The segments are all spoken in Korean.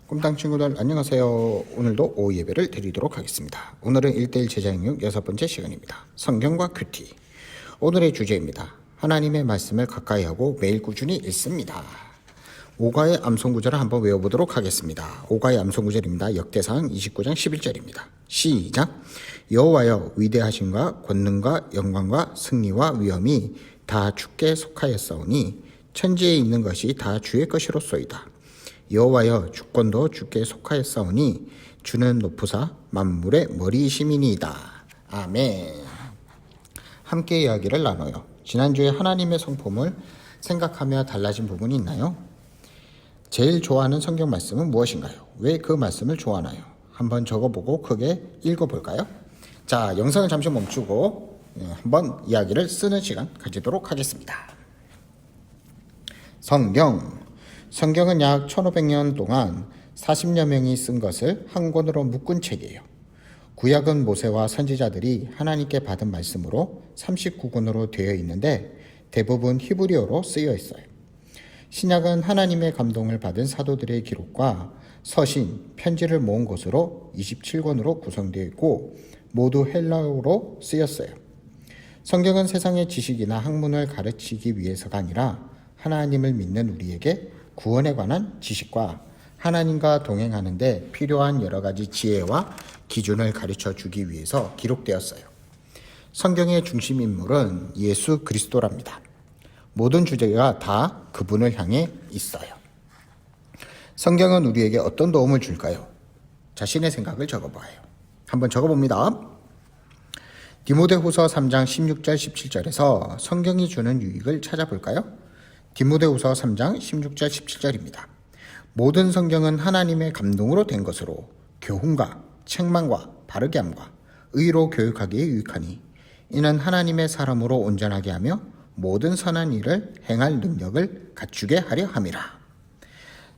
꿈땅 친구들 안녕하세요. 오늘도 오후 예배를 드리도록 하겠습니다. 오늘은 1대1 제자행육 6번째 시간입니다. 성경과 큐티. 오늘의 주제입니다. 하나님의 말씀을 가까이 하고 매일 꾸준히 읽습니다. 오가의 암송구절을 한번 외워보도록 하겠습니다. 오가의 암송구절입니다. 역대상 29장 11절입니다. 시작. 여호와여, 위대하심과 권능과 영광과 승리와 위엄이 다 주께 속하였사오니 천지에 있는 것이 다 주의 것이로소이다. 여호와여, 주권도 주께 속하였사오니 주는 높으사 만물의 머리이심이니이다. 아멘. 함께 이야기를 나눠요. 지난주에 하나님의 성품을 생각하며 달라진 부분이 있나요? 제일 좋아하는 성경 말씀은 무엇인가요? 왜 그 말씀을 좋아하나요? 한번 적어보고 크게 읽어볼까요? 자, 영상을 잠시 멈추고 한번 이야기를 쓰는 시간 가지도록 하겠습니다. 성경은 약 1500년 동안 40여 명이 쓴 것을 한 권으로 묶은 책이에요. 구약은 모세와 선지자들이 하나님께 받은 말씀으로 39권으로 되어 있는데 대부분 히브리어로 쓰여 있어요. 신약은 하나님의 감동을 받은 사도들의 기록과 서신, 편지를 모은 것으로 27권으로 구성되어 있고 모두 헬라어로 쓰였어요. 성경은 세상의 지식이나 학문을 가르치기 위해서가 아니라 하나님을 믿는 우리에게 구원에 관한 지식과 하나님과 동행하는 데 필요한 여러 가지 지혜와 기준을 가르쳐 주기 위해서 기록되었어요. 성경의 중심 인물은 예수 그리스도랍니다. 모든 주제가 다 그분을 향해 있어요. 성경은 우리에게 어떤 도움을 줄까요? 자신의 생각을 적어봐요. 한번 적어봅니다. 디모데후서 3장 16절 17절에서 성경이 주는 유익을 찾아볼까요? 디모데후서 3장 16절 17절입니다. 모든 성경은 하나님의 감동으로 된 것으로 교훈과 책망과 바르게 함과 의로 교육하기에 유익하니 이는 하나님의 사람으로 온전하게 하며 모든 선한 일을 행할 능력을 갖추게 하려 함이라.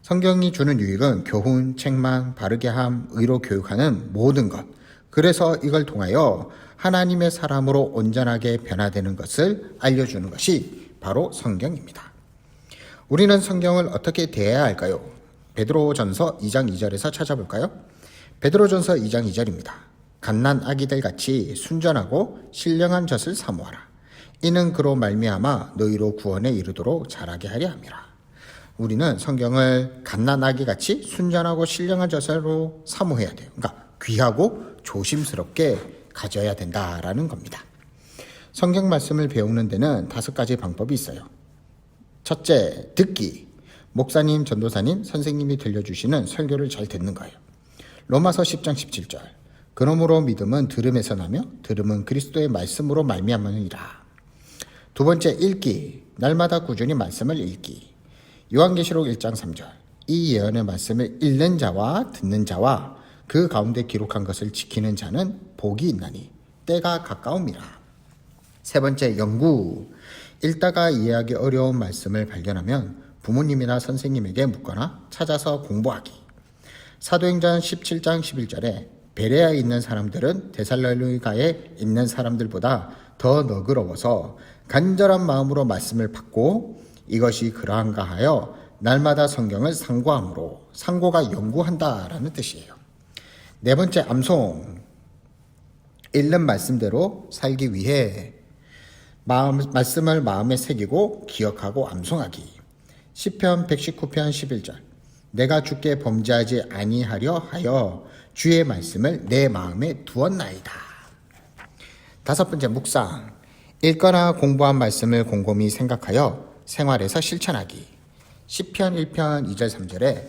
성경이 주는 유익은 교훈, 책망, 바르게 함, 의로 교육하는 모든 것. 그래서 이걸 통하여 하나님의 사람으로 온전하게 변화되는 것을 알려주는 것이 바로 성경입니다. 우리는 성경을 어떻게 대해야 할까요? 베드로전서 2장 2절에서 찾아볼까요? 베드로전서 2장 2절입니다. 갓난 아기들 같이 순전하고 신령한 젖을 사모하라. 이는 그로 말미암아 너희로 구원에 이르도록 자라게 하려 함이라. 우리는 성경을 갓난 아기같이 순전하고 신령한 젖으로 사모해야 돼요. 그러니까 귀하고 조심스럽게 가져야 된다라는 겁니다. 성경 말씀을 배우는 데는 5가지 방법이 있어요. 첫째, 듣기. 목사님, 전도사님, 선생님이 들려주시는 설교를 잘 듣는 거예요. 로마서 10장 17절. 그러므로 믿음은 들음에서 나며 들음은 그리스도의 말씀으로 말미암으니라. 두 번째, 읽기. 날마다 꾸준히 말씀을 읽기. 요한계시록 1장 3절. 이 예언의 말씀을 읽는 자와 듣는 자와 그 가운데 기록한 것을 지키는 자는 복이 있나니 때가 가까움이라. 세 번째, 연구. 읽다가 이해하기 어려운 말씀을 발견하면 부모님이나 선생님에게 묻거나 찾아서 공부하기. 사도행전 17장 11절에 베레아에 있는 사람들은 데살로니가에 있는 사람들보다 더 너그러워서 간절한 마음으로 말씀을 받고 이것이 그러한가 하여 날마다 성경을 상고함으로, 상고가 연구한다라는 뜻이에요. 네 번째, 암송. 읽는 말씀대로 살기 위해 말씀을 마음에 새기고 기억하고 암송하기. 시편 119편 11절. 내가 주께 범죄하지 아니하려 하여 주의 말씀을 내 마음에 두었나이다. 다섯 번째, 묵상. 읽거나 공부한 말씀을 곰곰이 생각하여 생활에서 실천하기. 시편 1편 2절 3절에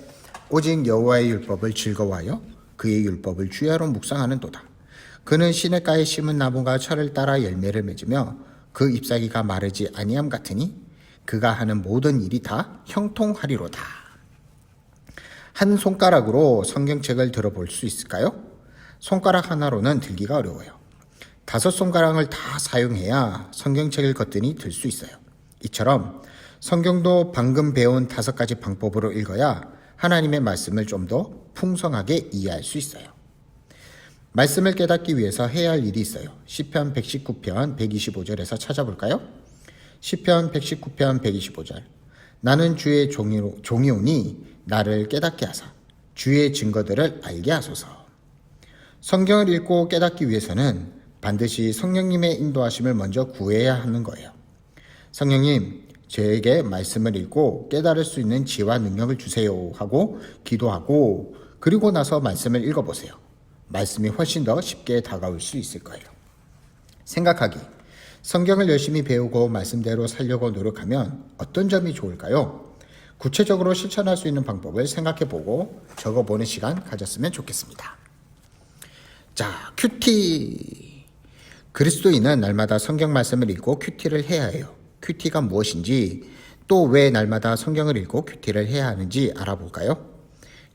오직 여호와의 율법을 즐거워하여 그의 율법을 주야로 묵상하는 도다. 그는 시냇가에 심은 나무가 철을 따라 열매를 맺으며 그 잎사귀가 마르지 아니함 같으니 그가 하는 모든 일이 다 형통하리로다. 한 손가락으로 성경책을 들어볼 수 있을까요? 손가락 하나로는 들기가 어려워요. 5손가락을 다 사용해야 성경책을 거뜬히 들 수 있어요. 이처럼 성경도 방금 배운 5가지 방법으로 읽어야 하나님의 말씀을 좀 더 풍성하게 이해할 수 있어요. 말씀을 깨닫기 위해서 해야 할 일이 있어요. 시편 119편 125절에서 찾아볼까요? 시편 119편 125절. 나는 주의 종이오니 나를 깨닫게 하사 주의 증거들을 알게 하소서. 성경을 읽고 깨닫기 위해서는 반드시 성령님의 인도하심을 먼저 구해야 하는 거예요. 성령님, 저에게 말씀을 읽고 깨달을 수 있는 지혜와 능력을 주세요 하고 기도하고 그리고 나서 말씀을 읽어보세요. 말씀이 훨씬 더 쉽게 다가올 수 있을 거예요. 생각하기. 성경을 열심히 배우고 말씀대로 살려고 노력하면 어떤 점이 좋을까요? 구체적으로 실천할 수 있는 방법을 생각해보고 적어보는 시간 가졌으면 좋겠습니다. 자, 큐티. 그리스도인은 날마다 성경 말씀을 읽고 큐티를 해야 해요. 큐티가 무엇인지, 또 왜 날마다 성경을 읽고 큐티를 해야 하는지 알아볼까요?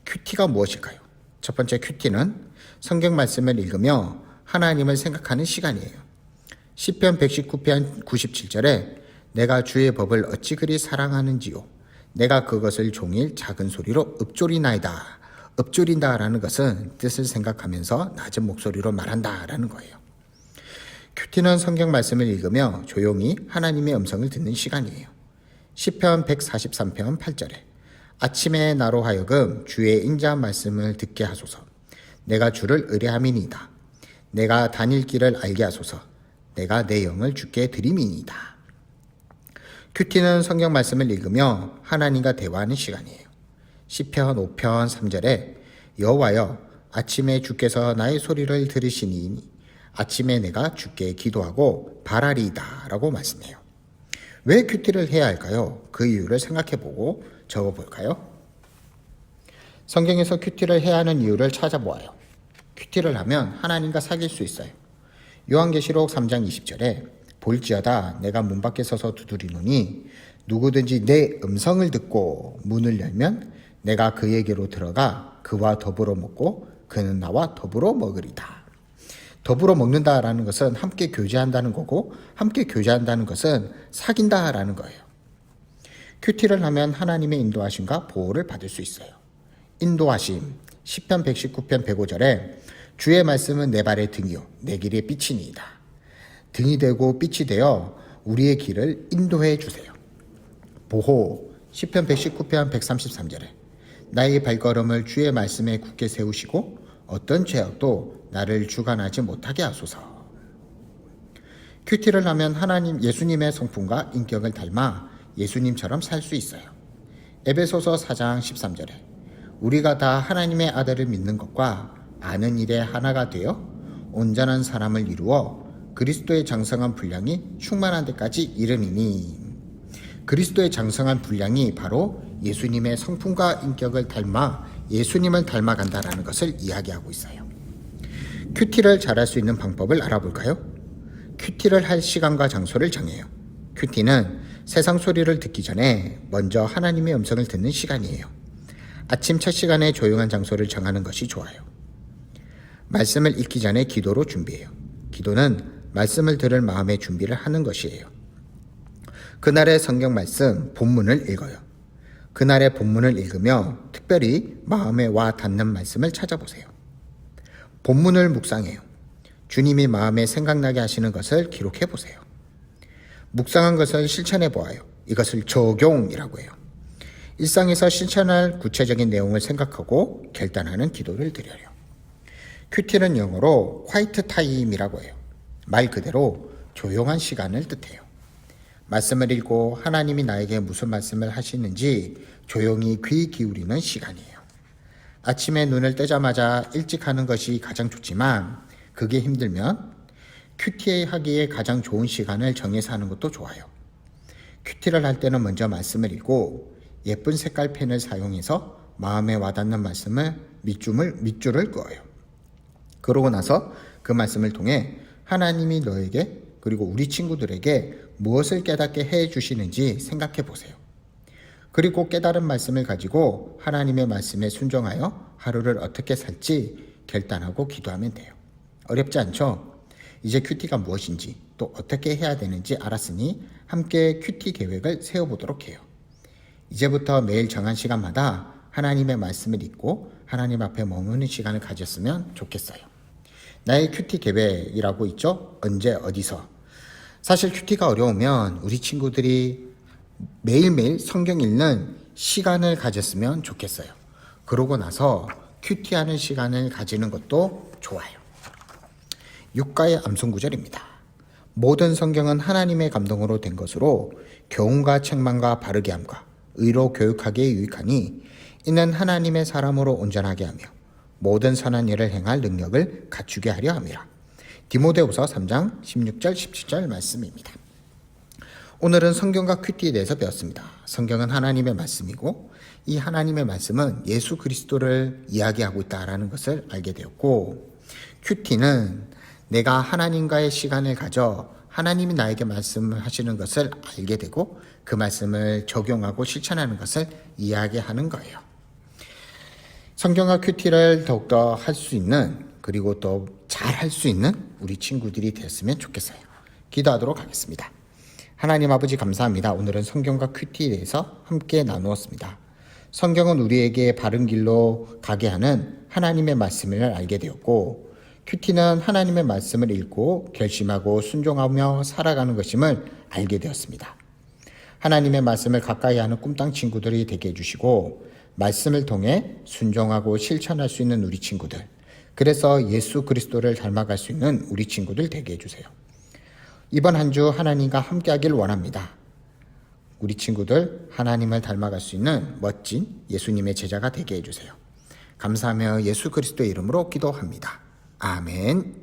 큐티가 무엇일까요? 첫 번째 큐티는 성경 말씀을 읽으며 하나님을 생각하는 시간이에요. 시편 119편 97절에 내가 주의 법을 어찌 그리 사랑하는지요. 내가 그것을 종일 작은 소리로 읊조리나이다. 읊조린다라는 것은 뜻을 생각하면서 낮은 목소리로 말한다라는 거예요. 큐티는 성경 말씀을 읽으며 조용히 하나님의 음성을 듣는 시간이에요. 시편 143편 8절에 아침에 나로 하여금 주의 인자한 말씀을 듣게 하소서. 내가 주를 의뢰함이니이다. 내가 다닐 길을 알게 하소서. 내가 내 영을 주께 드림이니이다. 큐티는 성경 말씀을 읽으며 하나님과 대화하는 시간이에요. 시편 5편 3절에 여호와여 아침에 주께서 나의 소리를 들으시니 아침에 내가 주께 기도하고 바라리이다 라고 말씀해요. 왜 큐티를 해야 할까요? 그 이유를 생각해보고 적어볼까요? 성경에서 큐티를 해야 하는 이유를 찾아보아요. 큐티를 하면 하나님과 사귈 수 있어요. 요한계시록 3장 20절에 볼지어다 내가 문 밖에 서서 두드리노니 누구든지 내 음성을 듣고 문을 열면 내가 그에게로 들어가 그와 더불어 먹고 그는 나와 더불어 먹으리다. 더불어 먹는다라는 것은 함께 교제한다는 거고 함께 교제한다는 것은 사귄다라는 거예요. 큐티를 하면 하나님의 인도하심과 보호를 받을 수 있어요. 인도하심, 시편 119편 105절에 주의 말씀은 내 발의 등이요 내 길의 빛이니이다. 등이 되고 빛이 되어 우리의 길을 인도해 주세요. 보호, 시편 119편 133절에 나의 발걸음을 주의 말씀에 굳게 세우시고 어떤 죄악도 나를 주관하지 못하게 하소서. 큐티를 하면 예수님의 성품과 인격을 닮아 예수님처럼 살 수 있어요. 에베소서 4장 13절에 우리가 다 하나님의 아들을 믿는 것과 아는 일에 하나가 되어 온전한 사람을 이루어 그리스도의 장성한 분량이 충만한 데까지 이르니니. 그리스도의 장성한 분량이 바로 예수님의 성품과 인격을 닮아 예수님을 닮아간다라는 것을 이야기하고 있어요. 큐티를 잘할 수 있는 방법을 알아볼까요? 큐티를 할 시간과 장소를 정해요. 큐티는 세상 소리를 듣기 전에 먼저 하나님의 음성을 듣는 시간이에요. 아침 첫 시간에 조용한 장소를 정하는 것이 좋아요. 말씀을 읽기 전에 기도로 준비해요. 기도는 말씀을 들을 마음의 준비를 하는 것이에요. 그날의 성경 말씀, 본문을 읽어요. 그날의 본문을 읽으며 특별히 마음에 와 닿는 말씀을 찾아보세요. 본문을 묵상해요. 주님이 마음에 생각나게 하시는 것을 기록해 보세요. 묵상한 것을 실천해 보아요. 이것을 적용이라고 해요. 일상에서 실천할 구체적인 내용을 생각하고 결단하는 기도를 드려요. 큐티는 영어로 quiet time이라고 해요. 말 그대로 조용한 시간을 뜻해요. 말씀을 읽고 하나님이 나에게 무슨 말씀을 하시는지 조용히 귀 기울이는 시간이에요. 아침에 눈을 뜨자마자 일찍 하는 것이 가장 좋지만 그게 힘들면 큐티 하기에 가장 좋은 시간을 정해서 하는 것도 좋아요. 큐티를 할 때는 먼저 말씀을 읽고 예쁜 색깔 펜을 사용해서 마음에 와닿는 말씀을 밑줄을 그어요. 그러고 나서 그 말씀을 통해 하나님이 너에게 그리고 우리 친구들에게 무엇을 깨닫게 해 주시는지 생각해 보세요. 그리고 깨달은 말씀을 가지고 하나님의 말씀에 순종하여 하루를 어떻게 살지 결단하고 기도하면 돼요. 어렵지 않죠? 이제 큐티가 무엇인지 또 어떻게 해야 되는지 알았으니 함께 큐티 계획을 세워보도록 해요. 이제부터 매일 정한 시간마다 하나님의 말씀을 읽고 하나님 앞에 머무는 시간을 가졌으면 좋겠어요. 나의 큐티 계획이라고 있죠? 언제 어디서. 사실 큐티가 어려우면 우리 친구들이 매일매일 성경 읽는 시간을 가졌으면 좋겠어요. 그러고 나서 큐티하는 시간을 가지는 것도 좋아요. 육가의 암송 구절입니다. 모든 성경은 하나님의 감동으로 된 것으로 교훈과 책망과 바르게 함과 의로 교육하기에 유익하니 이는 하나님의 사람으로 온전하게 하며 모든 선한 일을 행할 능력을 갖추게 하려 함이라. 디모데후서 3장 16절 17절 말씀입니다. 오늘은 성경과 큐티에 대해서 배웠습니다. 성경은 하나님의 말씀이고 이 하나님의 말씀은 예수 그리스도를 이야기하고 있다는 것을 알게 되었고, 큐티는 내가 하나님과의 시간을 가져 하나님이 나에게 말씀하시는 것을 알게 되고 그 말씀을 적용하고 실천하는 것을 이야기하는 거예요. 성경과 큐티를 더욱더 할 수 있는, 그리고 또 잘 할 수 있는 우리 친구들이 됐으면 좋겠어요. 기도하도록 하겠습니다. 하나님 아버지 감사합니다. 오늘은 성경과 큐티에 대해서 함께 나누었습니다. 성경은 우리에게 바른 길로 가게 하는 하나님의 말씀을 알게 되었고, 큐티는 하나님의 말씀을 읽고 결심하고 순종하며 살아가는 것임을 알게 되었습니다. 하나님의 말씀을 가까이 하는 꿈땅 친구들이 되게 해주시고, 말씀을 통해 순종하고 실천할 수 있는 우리 친구들, 그래서 예수 그리스도를 닮아갈 수 있는 우리 친구들 되게 해주세요. 이번 한 주 하나님과 함께하길 원합니다. 우리 친구들 하나님을 닮아갈 수 있는 멋진 예수님의 제자가 되게 해주세요. 감사하며 예수 그리스도의 이름으로 기도합니다. 아멘.